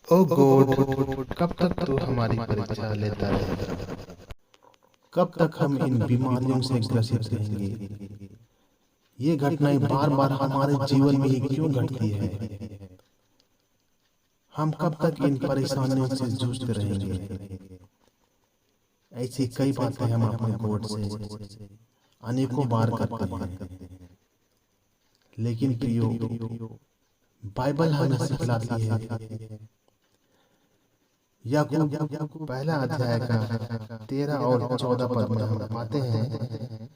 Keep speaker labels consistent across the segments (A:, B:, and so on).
A: ओ God, कब तक तू हमारी परीक्षा लेता रहेगा? कब तक हम इन बीमारियों से ग्रसित रहेंगे? ये घटनाएं बार बार हमारे जीवन में ही क्यों घटती है? हम कब तक इन परेशानियों से जूझते रहेंगे? ऐसी कई बातें हम अपने गॉड से अनेकों बार करते हैं, लेकिन प्रियो, बाइबल हमें सिखलाती है। याकूब पहला अध्याय का 13 और 14 पद में हम पाते हैं,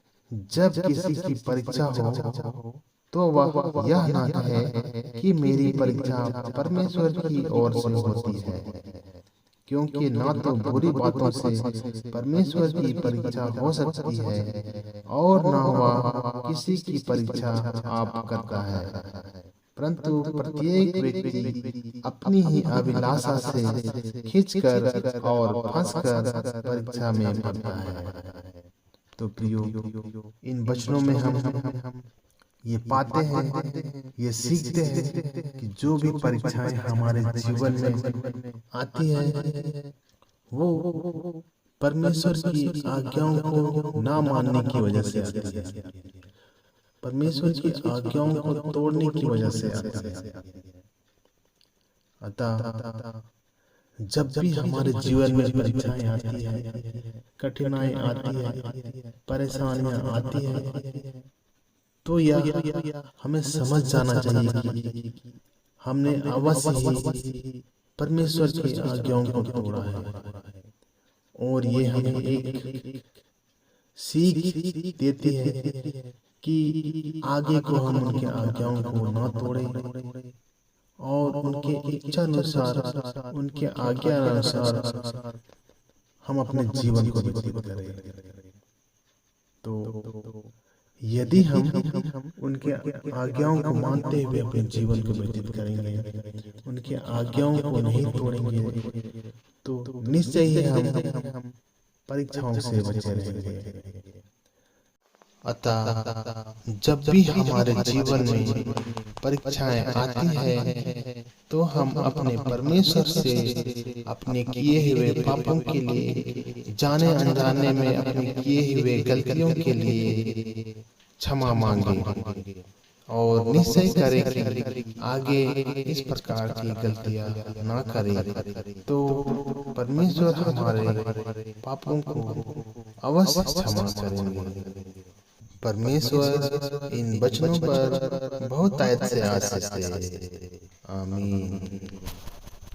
A: जब किसी की परीक्षा हो तो वह यह ना कहे कि मेरी परीक्षा परमेश्वर की ओर से होती है, क्योंकि ना तो बुरी बातों से परमेश्वर की परीक्षा हो सकती है और ना वह किसी की परीक्षा आप करता है, परंतु प्रत्येक व्यक्ति अपनी ही अभिलाषा से खींचकर और फंसकर परीक्षा में पड़ता है। तो प्रियो, इन वचनों में हम ये पाते हैं, ये सीखते हैं कि जो भी परीक्षाएं हमारे जीवन में आती है वो परमेश्वर की आज्ञाओं को ना मानने की वजह से आती है, परमेश्वर की आज्ञाओं को तोड़ने की वजह से आती है। अतः जब भी हमारे जीवन में परीक्षाएं आती है, कठिनाई आती है, परेशानियां आती है, तो यह हमें समझ जाना चाहिए कि हमने अवश्य ही परमेश्वर की आज्ञाओं को तोड़ा है, और ये हमें एक सीख देती है कि आगे को हम उनके आज्ञाओं को ना तोड़े और उनके इच्छा अनुसार, उनके आज्ञा अनुसार हम अपने जीवन को व्यतीत करें। तो यदि हम उनके आज्ञाओं को मानते हुए अपने जीवन को व्यतीत करेंगे, उनके आज्ञाओं को नहीं तोड़ेंगे, तो निश्चय ही हम परीक्षाओं से बचे रहेंगे। अतः जब भी हमारे जीवन में परीक्षाएं आती हैं, तो हम अपने परमेश्वर से अपने किए हुए पापों के लिए, जाने अनजाने में अपने किए हुए गलतियों के लिए क्षमा मांगे और निश्चय करें कि आगे इस प्रकार की गलतियां ना करें, तो परमेश्वर हमारे पापों को अवश्य क्षमा करेंगे। परमेश्वर इन वचनों पर बहुत आयत से आशीष दे। आमीन।